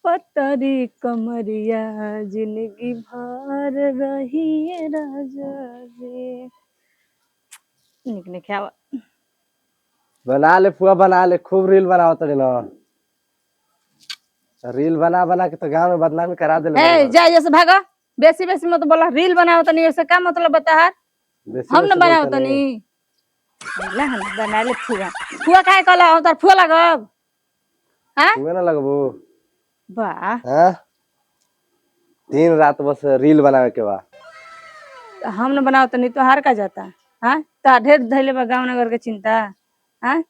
पतरी कमरिया जिंदगी भर रही राजा रे। निक निक आवा बना ले पुआ बना ले, खूब रील बनाओ तड़ी ना। रील बना बना के तो गांव में बदनामी करा दे। ए जा जैसे भागा, बेसी बेसी मत बोला। रील बनाओ तनी ऐसे का मतलब बता है? हम न बनाओ तनी ला हम बना ले फुआ। फुआ काहे कहला हम तार फुआ लगब? हां फुआ ना लगबो वाह हां। दिन रात बस रील बनावे के बा। हम न बनाओ तनी तो हार का जाता। हां ता ढेर धैले बा गांव नगर के चिंता। हां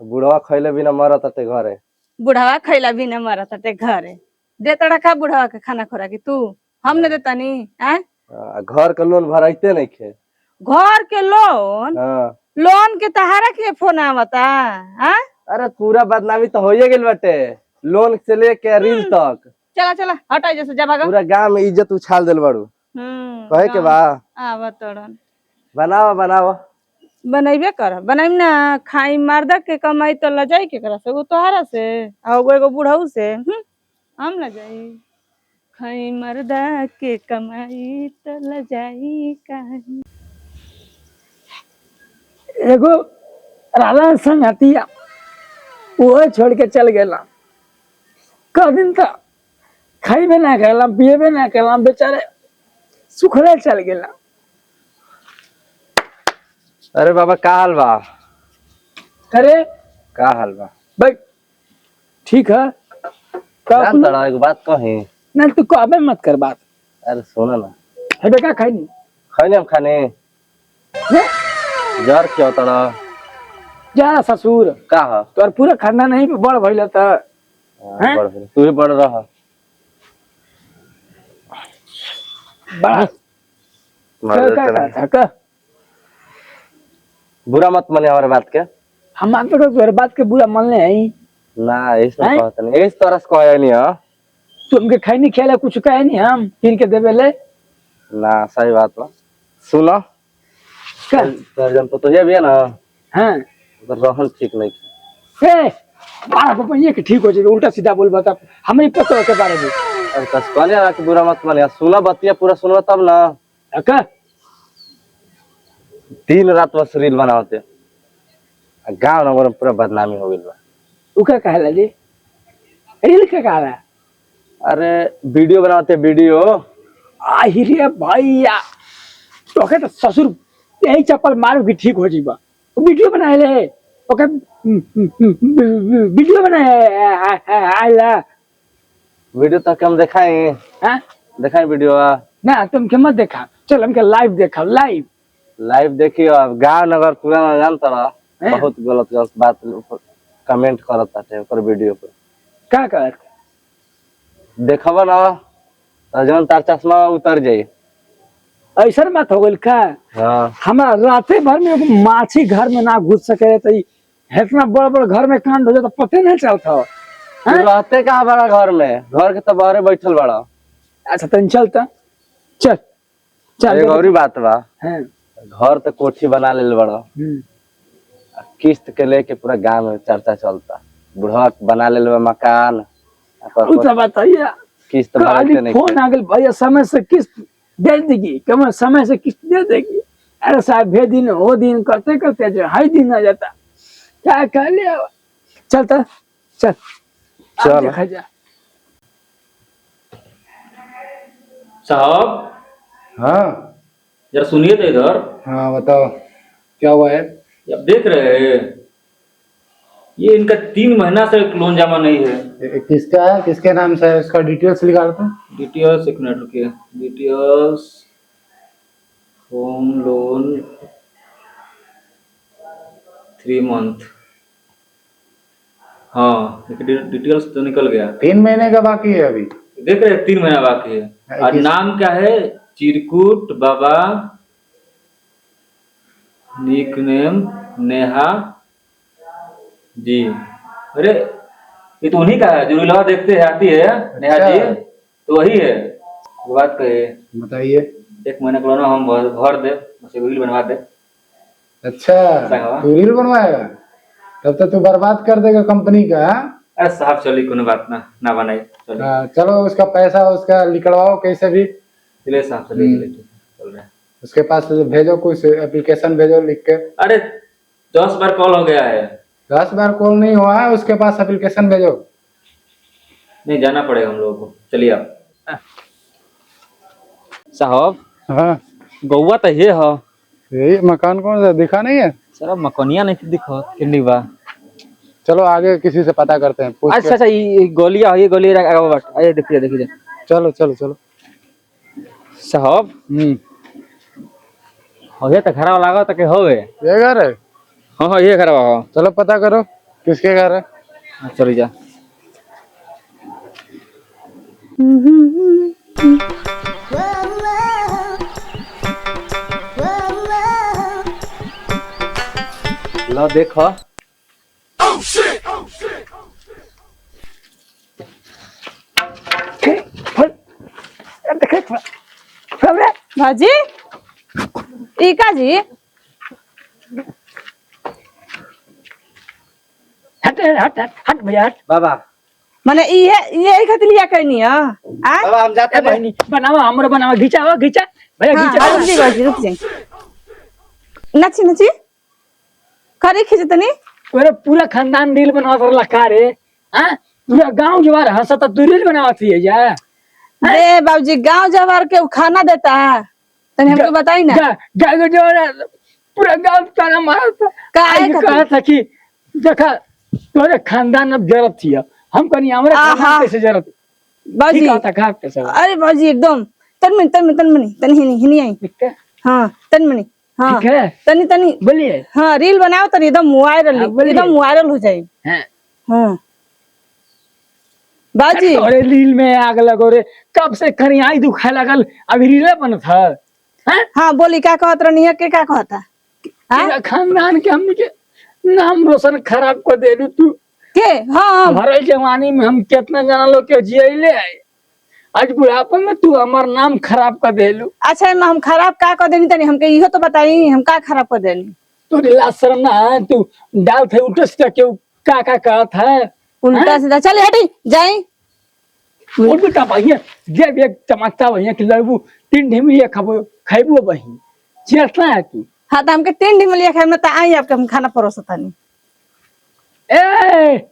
बुढ़वा खइले बिना मरत ते घरे। बुढ़ावा खइला भी न मरत ते घरे। दे तड़ा का बुढ़ावा के खाना खोरा की तू हम न देतानी? हां घर के लोन भराइते नहीं खे। घर के लोन? हां लोन के तहारा के फोन आवता? हां अरे पूरा बदनामी तो होइए गेल बाटे, लोन से लेके रील तक। चला चला हटा जैसे जा भागा। पूरा गांव में इज्जत उछाल देल बाड़ू। कहे के बा आवा तड़न बनावा बनावा। बनैबे कर बनाइम ना। खाई मर्दा के कमाई तो ल जाई के करा से वो तोहरा से आ एगो बुढ़ऊ से हम न जाई। खाई मर्दा के कमाई तो ल जाई काहे। एगो राधा संगतिया वो छोड़ के चल गेला। क दिन तक खाइबे ना कैला पिएबे ना कैला, बेचारे सुखले चल गेला। अरे बाबा का हाल बा? अरे का हाल बा भाई ठीक है जान तड़ा एक बात कही ना, तू कहबे मत कर बात। अरे सुनो ना, है बेका खाई खैने हम खाने जर क्यों तड़ा जा ससुर का ह तोर पूरा खाना नहीं बड़ भइल त हैं? तू ही बड़ रहा बड़ा का बुरा मत माने हमारे बात के। हम मान तो तोर बात के बुरा मान ले हई ना ऐसा कहत नहीं, इस तरह से कहे नहीं हां। तुमके खाई नहीं खेला कुछ कहे नहीं, हम किन के देबे ले ना सही बात बा। सुनो का सर्जन तो तुझे भी है ना। हां तो रहन ठीक नहीं ए बारा को ये के ठीक हो जाए, उल्टा सीधा बोल बता हमरे पतो के बारे में। अरे कस कहले ना कि बुरा मत माने, सुना बतिया पूरा सुनो तब ना। का दिन रात बस रील बनावते गांव नगर में पूरा बदनामी हो गई बा। उ का कहला जी रील का कहला? अरे वीडियो बनाते वीडियो। आहिरे भैया तो के तो ससुर यही चप्पल मारो कि ठीक हो जीबा। वीडियो बनाए ले ओके वीडियो बनाए आइला वीडियो तक हम दिखाएं हां दिखाएं वीडियो ना तुम के मत देखा, चल हमके लाइव देखा लाइव लाइव देखियो। अब गांव नगर पूरा जानता रहा बहुत गलत गलत बात कमेंट करता है ओकर वीडियो पर। का कर देखबा ना तो जौन तार चश्मा उतर जाई। ऐसा मत हो गइल का? हां हमारा राते भर में एगो माछी घर में ना घुस सके तो इतना बड़ बड़ घर में कांड हो जाता पते नहीं चलता। तू रहते कहां बड़ा घर में? घर के तो बाहर बैठल बड़ा। अच्छा तन चलता चल चल एक और बात बा, हां घर तो कोठी बना लेल बड़ा, किस्त के लेके पूरा गांव में चर्चा चलता। बुढ़वा बना लेल मकान उ तो बताइए किस्त भरते नहीं। फोन आ गल भैया समय से किस्त दे देगी, कम समय से किस्त दे देगी। अरे साहब भे दिन वो दिन करते करते जो हाई दिन आ जाता क्या कह लिया। चलता चल चल देखा जा साहब। हाँ जरा सुनिए तो इधर। हाँ बताओ क्या हुआ है? आप देख रहे हैं ये इनका 3 महीना से लोन जमा नहीं है। किसका है, किसके नाम से है? इसका डिटेल्स निकाल दो। डिटेल्स एक मिनट रुकिए। Details home loan 3 month. हाँ डिटेल्स तो निकल गया। 3 महीने का बाकी है अभी। देख रहे हैं 3 महीना बाकी है। और नाम क्या है? चिरकुट बाबा, निक नेम नेहा जी। अरे ये तो उन्हीं का है जो रीलवा देखते हैं आती है नेहा जी, तो वही है। वो बात कहे बताइए। 1 महीने का लोन हम भर दे, बस रील बनवा दे। अच्छा तू रील बनवाएगा? तब तो तू बर्बाद कर देगा कंपनी का। अरे साहब चलिए कोनो बात ना बनाई चलिए। हाँ, चलो उसका पैसा उसका निकलवाओ कैसे भी। चलिए साहब चलिए चल रहे हैं। उसके पास भेजो, कुछ एप्लीकेशन भेजो लिख के। अरे 10 बार कॉल हो गया है। 10 बार कॉल नहीं हुआ है, उसके पास एप्लीकेशन भेजो। नहीं जाना पड़ेगा हम लोगों को, चलिए आप। साहब हाँ गौवा तो ये हो। यही मकान कौन सा दिखा नहीं है? सर मकोनिया नहीं दिखो किन्नी बा। चलो आगे किसी से पता करते हैं, पूछ के। अच्छा ये गोलियां ये गोली आइए देखिए। चलो चलो चलो। साहब हो गया तो घर लगा तो के हो गए। ये घर है? हाँ ये घर हो। चलो पता करो किसके घर है। चलो जा। लो देखो। भाजी ई का जी हट हट हट हट भैया हट। बाबा माने ये खातिर लिया कहनी है आ बाबा हम जाते ए हैं। बहनी बनावा हमरो बनावा, घिचा भैया हाँ, घिचा। रुक जाइए रुक जाइए। नची करे खींचे तनी अरे पूरा खानदान रील बनावत रहला का रे? हां पूरा गांव जवार हंसता तू रील बनावत है जा। अरे बाबूजी गांव जवार के खाना देता है तनी हमको बताई ना। गांव जवार पूरा गांव ताना मारता। काहे आज खातिर? कहा था कि देखा तोरे खानदान अब जरूरत थी, हम कनी हमरे आहा। खानदान कैसे जरूरत? बाबूजी ठीक था का कैसे? अरे बाबूजी एकदम तन हिनी आई। ठीक है हाँ तन हाँ ठीक है तनी बोलिए। हाँ रील बनाओ तनी एकदम हाँ, बोलिए। वायरल हो जाए। हैं हाँ बाबूजी अरे रील में आग लगो रे, कब से खरियाई दुखाए लगल अभी रील बनत है। हैं हाँ बोली क्या कहत रहनी है के क्या कहता हाँ पूरा खानदान के हमनी के नाम रोशन खराब कर देलू तू। के हाँ भरल जवानी में हम कितना जना लोग के जियले आए, आज बुढ़ापन में तू हमार नाम खराब कर देलू। अच्छा एमे हम खराब का कर देनी तनी हमके इहो तो बताई हम का खराब कर देनी। तू ला शर्म ना है, तू डाल थे उल्टे सीधा क्यों का कहत है? उल्टा सीधा चले हटी जाई। उल्टा भैया जब एक चमकता भैया कि लड़बू 3 ढिमिया खैबू बही चेतना है तू। हाँ तो हमके 3 ढिमलिया खाए में तो आई आपके हम खाना परोसतानी। ए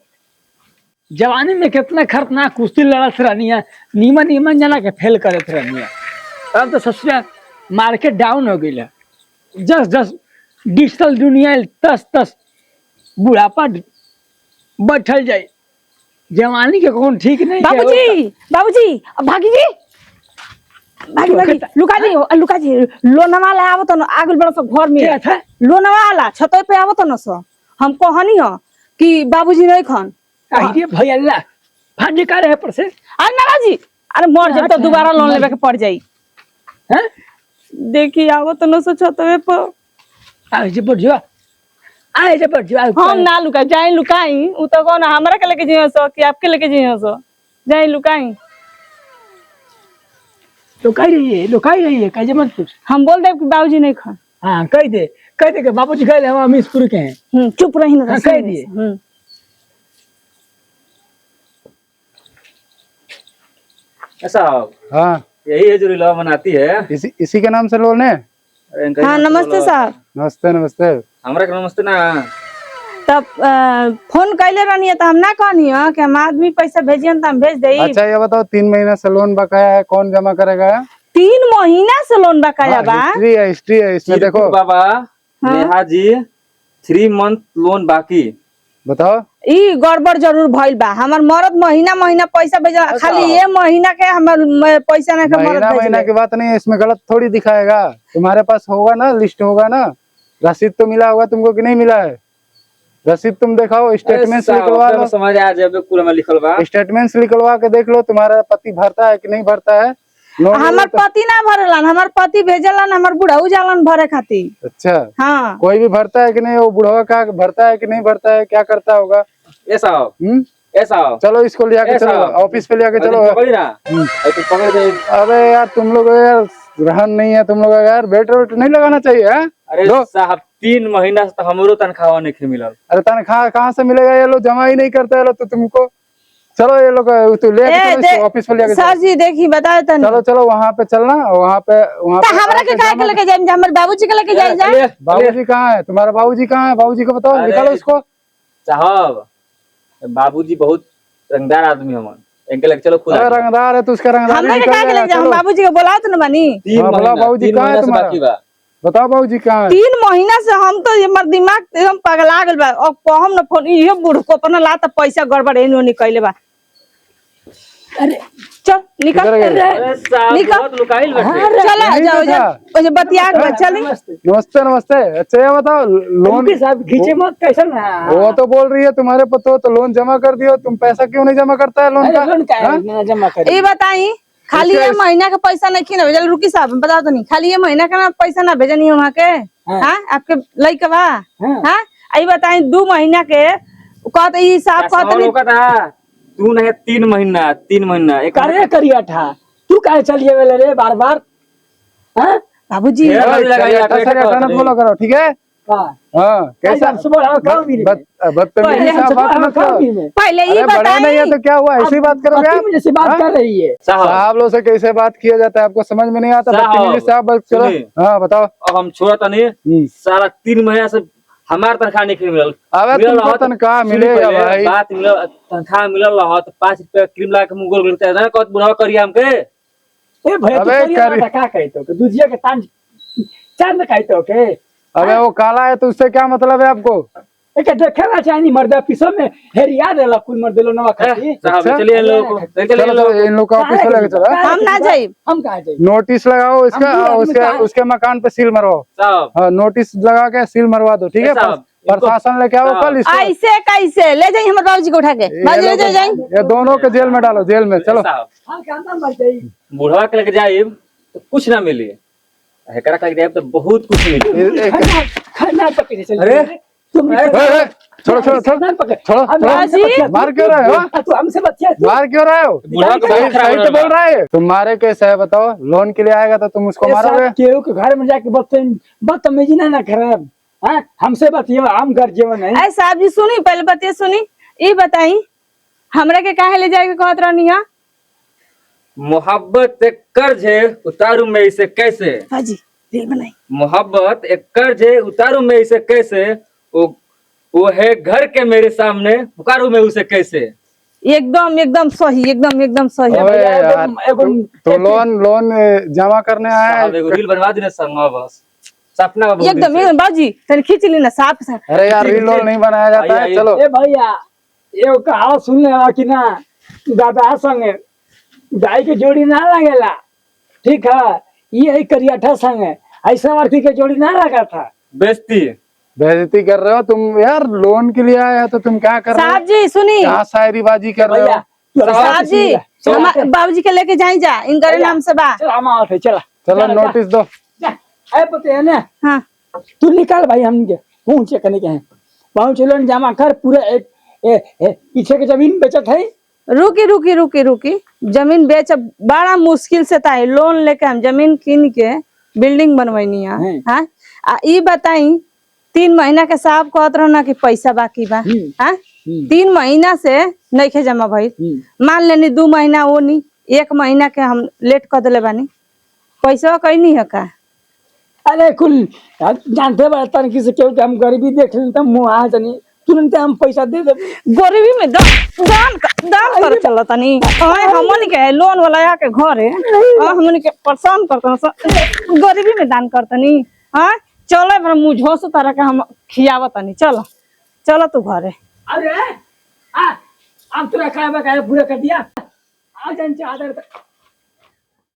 जवानी में कितना खतरनाक कुश्ती लड़त रहनी है, नीमन जना के फेल करत रहनी है। अब तो ससुरा मार्केट डाउन हो गई है, जस डिजिटल दुनिया तस बुढ़ापा बैठल जाए, जवानी के कौन ठीक नहीं है। बाबूजी अब भागी लुका जी लोनवा ला आवत न आगल बड़ा सा घर में क्या था? लोनवा ला छत पे आवत न सो हम कहनी हो कि बाबूजी नहीं खान अरे भैया अल्लाह भांजे का रहे पर से अरे ना बाजी अरे मर जाए तो दोबारा लोन लेवे के पड़ जाई। हैं देखी आवत न सो छत पे आए जे बढ़ जा हम ना लुका जाई लुकाई उ तो कौन हमरा के लेके जियो सो कि आपके लेके जियो सो जाई लुकाई। लुकाई रही है कैसे मत पूछ। हम बोल दे कि बाबूजी नहीं खान। हाँ कह दे कि बाबूजी गए हम अमीशपुर के हैं। चुप रही ना हाँ, कह दिए। ऐसा हाँ यही है जो रील बनाती है। इसी के नाम से लोन है? अरे इनका हाँ ही नाम नमस्ते बोलो। साहब। नमस्ते। हमरा के नमस्ते ना। तब फोन कैले रहनी है तो हम ना कहनी है कि हम आदमी पैसा भेजियन तो हम भेज दे। अच्छा ये बताओ 3 महीना से लोन बकाया है, कौन जमा करेगा? 3 महीना से लोन बकाया बा। हिस्ट्री है इसमें देखो। चिरकुट बाबा नेहा जी 3 मंथ लोन बाकी। बताओ ई गड़बड़ जरूर भइल बा। हमर मरद महीना पैसा भेज खाली ये महीना के हमर पैसा ना के मरद महीना की बात नहीं है, इसमें गलत थोड़ी दिखाएगा। तुम्हारे पास होगा ना, लिस्ट होगा ना, रसीद तो मिला होगा तुमको कि नहीं मिला है? रसीद तुम दिखाओ, स्टेटमेंट्स निकलवा लो। समझ आ जाए पूरा में लिखल बा। स्टेटमेंट्स निकलवा के देख लो तुम्हारा पति भरता है कि नहीं भरता है। हमर पति ना भरलन, हमर पति भेजलन हमर बुढ़ऊ जालन भरे खातिर। अच्छा हाँ कोई भी भरता है कि नहीं? वो बुढ़वा का भरता है कि नहीं भरता है, क्या करता होगा? ऐसा ऐसा चलो इसको ले आके चलो ऑफिस पे ले आके चलो। पकड़ी ना तो पकड़ दे। अबे यार तुम लोग यार रहन नहीं है तुम लोग यार, बेट वेट नहीं लगाना चाहिए है? अरे साहब 3 महीना से तो हमरो तनख्वाह नहीं मिलल। अरे तनख्वाह कहाँ से मिलेगा? ये लोग जमा ही नहीं करता है तो तुमको चलो ये लोग तू ले ए, चलो इसको ऑफिस पे ले सर जी देखी बताए तनी चलो चलो वहाँ पे चलना वहाँ पे तो हमरा के काहे के लेके जाए हमर बाबूजी के लेके जाए जाए बाबूजी कहाँ है तुम्हारा बाबूजी कहाँ है बाबूजी को बताओ अरे, निकालो उसको साहब बाबूजी बहुत रंगदार आदमी हमन इनके लेके चलो खुद अरे रंगदार है तो उसका रंगदार हमरा के काहे के लेके जाए हम बाबूजी के बोलाओ तो न बानी 3 हाँ, बोला महीना बाबूजी 3 कहाँ है महीना से तुम्हारा? बाकी बा बताओ बाबूजी कहाँ है 3 महीना से हम तो हमर दिमाग एकदम पगला गेल बा अब कहम न फोन इहो बूढ़ को अपना ला त पैसा गड़बड़ एनो निकले बा अरे चल निकल किधर गए? अरे साहब निकल। बहुत लुकाइल बैठे चला यही जाओ तो था। जा ओजे बतिया के चली नमस्ते नमस्ते अच्छा ये बताओ लोन के साथ खींचे मत कैसा ना वो तो बोल रही है तुम्हारे पतो तो लोन जमा कर दियो तुम पैसा क्यों नहीं जमा करता है लोन अरे का लोन का हाँ? ना जमा कर ये बताई खाली ये महीना का पैसा नहीं ना भेजल रुकी साहब बताओ तो नहीं खाली ये महीना का ना पैसा ना भेजनी वहाँ के हाँ आपके लइका बा हाँ आई बताई 2 महीना के कहते ई साहब कहते नहीं लोग था तू नहीं 3 महीना एक करे करिया था तू काहे चलिए वेले रे बार बार हां बाबूजी ढेर ओए, लगा चलिए, या अट्ठा पेट साढ़े अट्ठा पर मत बोला करो ठीक है हां हाँ कैसा सुबह हम काम भी बदतमीजी से आप बात मत करो पहले ये अरे बड़े नहीं है बताई तो क्या हुआ ऐसी बात करोगे आप मुझे से बात हाँ? कर रही है साहब साहब लोग से कैसे बात किया जाता है आपको समझ में नहीं आता साहब, बदतमीजी से आप बात करो सुनिए। हाँ बताओ अब हम छोड़ा नहीं सारा 3 महीना से हमार तनख्वाह नहीं मिलल अबे मिलल तुमको रहत- तनख्वाह सुनी मिलेगा पहले, भाई बात मिलल तनख्वाह मिलल रहा तो 5 रुपया क्रीम ला के मुंह गोल करते ना कत बुढ़ावा करिया हमके ए भैया तू अबे करिया कर- ना का कहतो के दूजिया के तान चार में कहतो के अबे वो काला है तो उससे क्या मतलब है आपको एक देखना चाहिए मर्दा पिसो में हेरिया देला कुल मर्द लो नवा खाती साहब अच्छा? चलिए इन लोगों को चलिए चलो इन लोगों चलो इन लोग का ऑफिस पे लेके चलो हाँ? हम ना जाइब। हम कहां जाइब नोटिस लगाओ इसका हम भी आदमी उसके कहाँ- उसके मकान पे सील मरवाओ साहब हाँ नोटिस लगा के सील मरवा दो ठीक है साहब, इनको- प्रशासन लेके आओ साहब। कल इसको ऐसे कैसे ले जाइए हमारे बाबूजी को उठा के बाबूजी ले जाइए जाइए ये दोनों के जेल में डालो जेल में चलो साहब हम कहां मर जाई बुढ़वा के लेके जाइब तो कुछ ना मिली हेकरा के लेके जाइब तो बहुत कुछ मिली खाना पकड़े चल अरे, तुम छोड़ो छोड़ो छोड़ो पकड़ छोड़ो छोड़ो मार क्यों रहे हो तू हमसे बच्चा मार क्यों रहे हो बुढ़वा को सही बहुत खराब सही तो बोल रहा है तुम्हारे कैसे है बताओ लोन के लिए आएगा तो तुम उसको मारोगे केहू के घर में जाके बदतमीजी ना खराब हाँ हमसे बतियो हम घर जीवन है ऐ साहब जी सुनी पहले बतिया सुनी ये बताई हमरा के काहे ले जाए के कहत रहनी है मोहब्बत एक कर्ज है उतारू मैं इसे कैसे हाजी रील बनाई मोहब्बत एक कर्ज है उतारू मैं इसे कैसे वो है घर के मेरे सामने पुकारू मैं उसे कैसे एकदम एकदम सही एकदम सही अबे भैया, यार तो लोन जमा करने आया साहब है एगो रील बनवा दी ना संग बस सपना बा बहुत दिन एकदम से। एकदम बाबूजी तनी खींच ली ना साफ से अरे यार रील लोन नहीं बनाया जाता है आइए, चलो ए भैया ये कहावत सुन ले कि ना दादा संगे गाय के जोड़ी ना लगेला ठीक है ये करियाठा संगे ऐसा अर्थी के जोड़ी ना लगा था बेइज्जती बेइज्जती कर रहे हो तुम यार लोन के लिए आया है तो तुम क्या कर रहे हो साहब जी सुनी कहाँ शायरीबाजी कर रहे भैया हो तू साहब जी बाबूजी के लेके जाई जा इनकर भैया। नाम से बा चल हम आओ थे चला चलो नोटिस दो ए पते है ना हाँ तू निकाल भाई हमके पहुंचे करने के हैं पहुंच लोन जमा कर पूरा एक पीछे के जमीन बेचत है रुकी जमीन बेच बड़ा मुश्किल से था लोन लेके हम जमीन कीन के बिल्डिंग बनवैनी है हाँ आ ई बताई 3 महीना के साहब कहत रहो ना कि पैसा बाकी बा हाँ 3 महीना से नहीं खे जमा भाई मान लेनी 2 महीना वो नहीं 1 महीना के हम लेट कर दिले बानी पैसा कहीं नहीं है का अरे कुल जानते बड़ा तनकी से केहू के हम गरीबी देख लें तो मुँह आ जानी तुरंत हम पैसा दे दे गरीबी में दान कर चलो तनी हमन के लोन वाला आके घर है हमन के परेशान करतन गरीबी में दान करतनी हाँ चलो बड़ा मुझो से तरह के हम खियावत तनी चलो चलो तू घरे अरे आ अब तोरा खाए पूरा कर दिया आ जान आदर